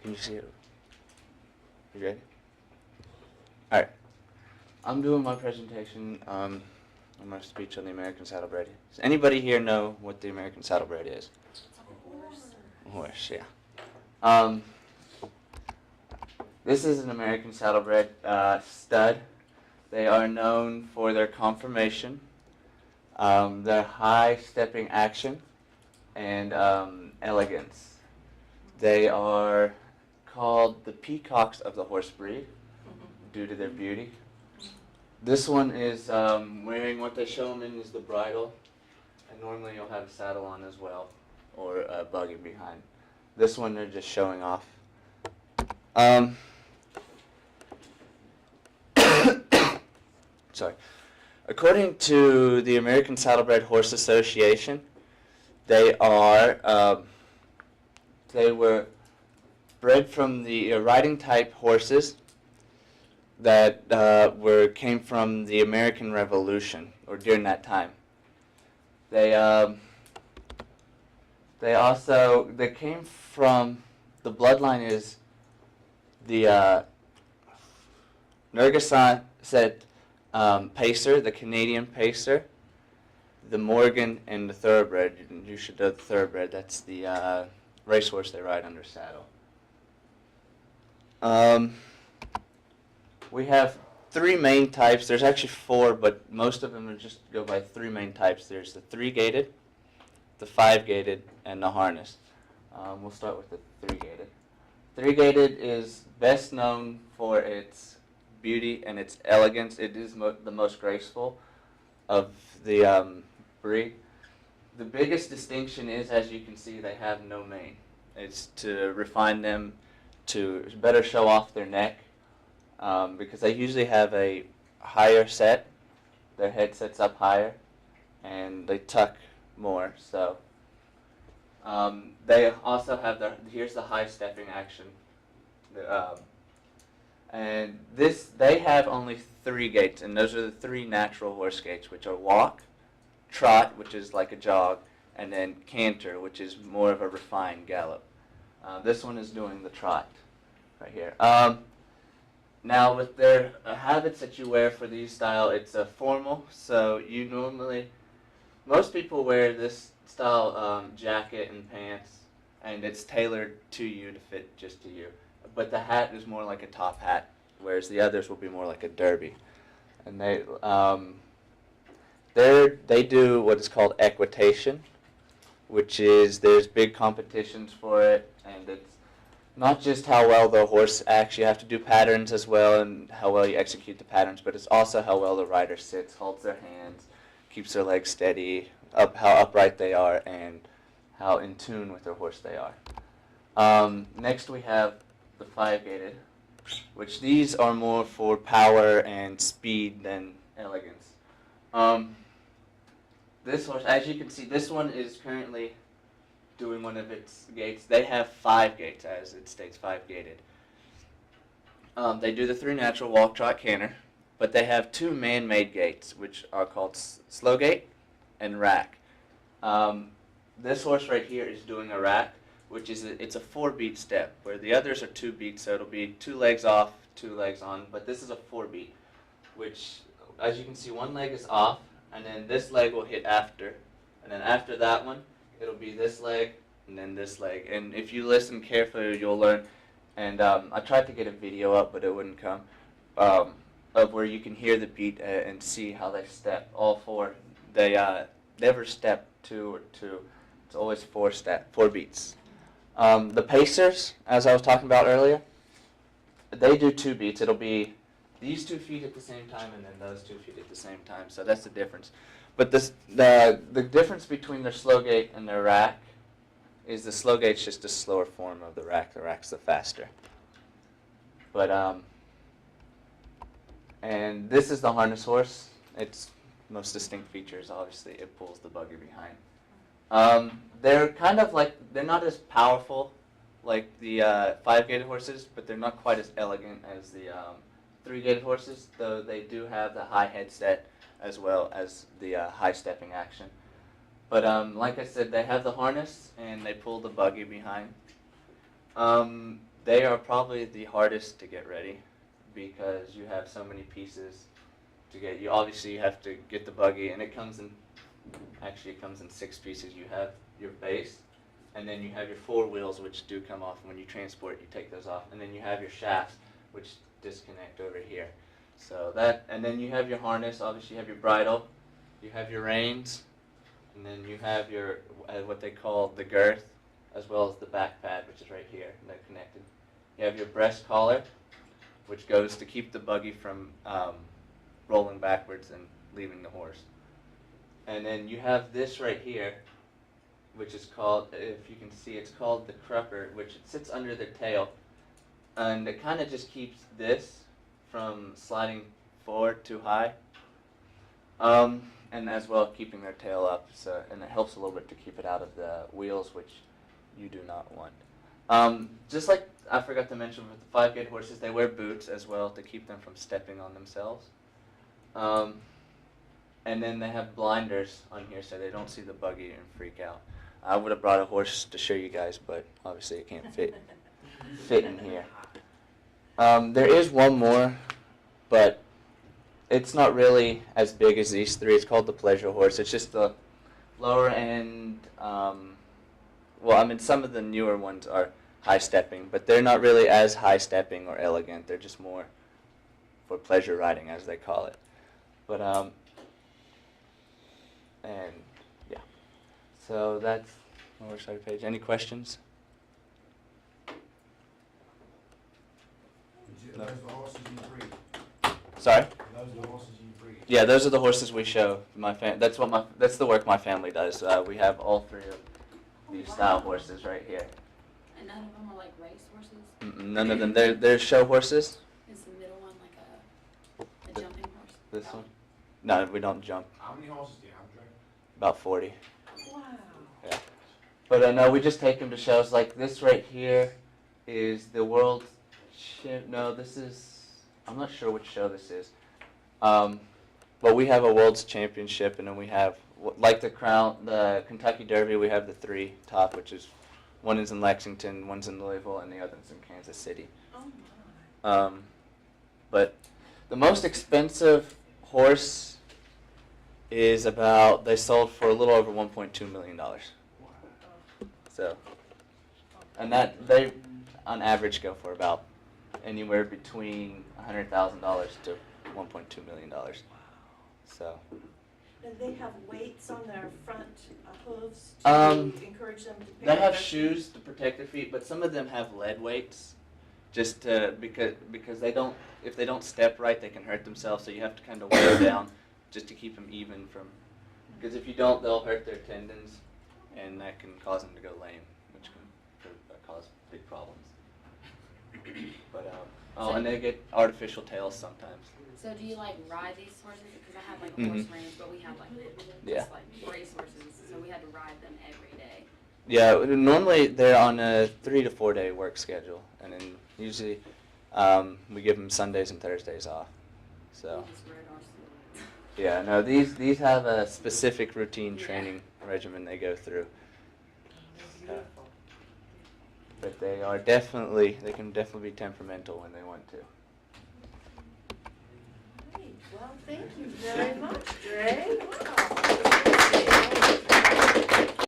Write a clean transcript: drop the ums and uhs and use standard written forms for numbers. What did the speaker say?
Can you see it? You ready? All right. I'm doing my presentation on my speech on the American Saddlebred. Does anybody here know what the American Saddlebred is? It's a horse. A horse, yeah. This is an American Saddlebred stud. They are known for their conformation, their high stepping action, and elegance. They are called the peacocks of the horse breed due to their beauty. This one is wearing what they show them in is the bridle, and normally you'll have a saddle on as well, or a buggy behind. This one they're just showing off. Sorry. According to the American Saddlebred Horse Association, they were bred from the riding type horses that came from the American Revolution, or during that time. They came from, the bloodline is the Narragansett Pacer, the Canadian Pacer, the Morgan, and the Thoroughbred. You should know the Thoroughbred. That's the racehorse they ride under saddle. We have three main types. There's actually four, but most of them are just go by three main types. There's the 3-gated, the 5-gated, and the harness. We'll start with the 3-gated. 3-gated is best known for its beauty and its elegance. It is the most graceful of the breed. The biggest distinction is, as you can see, they have no mane. It's to refine them, to better show off their neck, because they usually have a higher set. Their head sets up higher, and they tuck more. So they also have here's the high stepping action. And they have only 3 gaits, and those are the 3 natural horse gaits, which are walk, trot, which is like a jog, and then canter, which is more of a refined gallop. This one is doing the trot right here. Now with their habits that you wear for these style, it's a formal, so most people wear this style jacket and pants, and it's tailored to you to fit just to you. But the hat is more like a top hat, whereas the others will be more like a derby. And they do what is called equitation, which is there's big competitions for it, and it's not just how well the horse acts. You have to do patterns as well, and how well you execute the patterns, but it's also how well the rider sits, holds their hands, keeps their legs steady, how upright they are, and how in tune with their horse they are. Next we have the 5-gated, which these are more for power and speed than elegance. This horse, as you can see, this one is currently doing one of its gaits. They have 5 gaits, as it states, 5-gated. They do the 3 natural, walk, trot, canter, but they have 2 man-made gaits, which are called slow gait and rack. This horse right here is doing a rack, which is it's a 4-beat step, where the others are 2 beats, so it'll be 2 legs off, 2 legs on, but this is a 4-beat, which, as you can see, 1 leg is off, and then this leg will hit after, and then after that one, it'll be this leg, and then this leg, and if you listen carefully, you'll learn, and I tried to get a video up, but it wouldn't come, of where you can hear the beat and see how they step, all 4. They never step 2 or 2, it's always 4 beats. The Pacers, as I was talking about earlier, they do 2 beats. It'll be these 2 feet at the same time and then those 2 feet at the same time. So that's the difference. But the difference between their slow gait and their rack is the slow gait's just a slower form of the rack. The rack's the faster. But and this is the harness horse. Its most distinct feature is obviously it pulls the buggy behind. They're kind of like, they're not as powerful like the 5-gated horses, but they're not quite as elegant as the 3-gated horses, though they do have the high head set as well as the high stepping action. But like I said, they have the harness and they pull the buggy behind. They are probably the hardest to get ready because you have so many pieces to get. You obviously you have to get the buggy, and it comes in. Actually, it comes in 6 pieces. You have your base, and then you have your 4 wheels, which do come off. When you transport, you take those off, and then you have your shafts, which disconnect over here. So that, and then you have your harness. Obviously, you have your bridle, you have your reins, and then you have your what they call the girth, as well as the back pad, which is right here. And they're connected. You have your breast collar, which goes to keep the buggy from rolling backwards and leaving the horse. And then you have this right here, which is called, if you can see, it's called the crupper, which it sits under the tail. And it kind of just keeps this from sliding forward too high. And as well keeping their tail up. So, and it helps a little bit to keep it out of the wheels, which you do not want. Just like I forgot to mention with the 5-gate horses, they wear boots as well to keep them from stepping on themselves. And then they have blinders on here so they don't see the buggy and freak out. I would have brought a horse to show you guys, but obviously it can't fit in here. There is one more, but it's not really as big as these 3. It's called the pleasure horse. It's just the lower end. Well, I mean, some of the newer ones are high stepping, but they're not really as high stepping or elegant. They're just more for pleasure riding, as they call it. But and yeah, so that's my horse rider page. Any questions? Those are the horses you breed. Sorry? Those are the horses you breed. Yeah, those are the horses we show. That's the work my family does. We have all 3 of these style horses right here. And none of them are like race horses? None of them. They're show horses. Is the middle one like a jumping horse? This one? No, we don't jump. How many horses do you have, Dre? About 40. Wow. Yeah. But no, we just take them to shows. Like this right here is the world. No, this is. I'm not sure which show this is. But we have a World's Championship, and then we have, like the Kentucky Derby, we have the 3 top, which is, one is in Lexington, one's in Louisville, and the other's in Kansas City. Oh my. But the most expensive horse is they sold for a little over $1.2 million. So, and that, they, on average, go for about anywhere between $100,000 to $1.2 million. So. Do they have weights on their front hooves to encourage them to pick They up have their shoes to protect their feet, but some of them have lead weights, just to, because they don't, if they don't step right, they can hurt themselves. So you have to kind of wear down just to keep them even from, because if you don't, they'll hurt their tendons, and that can cause them to go lame, which can cause big problems. But and they get artificial tails sometimes. So do you like ride these horses? Because I have like a Mhm. horse range, but we have like just like race horses, so we had to ride them every day. Yeah, normally they're on a 3 to 4 day work schedule, and then usually we give them Sundays and Thursdays off. So We just rode our yeah, no, these have a specific routine training regimen they go through. But they can definitely be temperamental when they want to. Great. Well, thank you very much, Dre. Wow.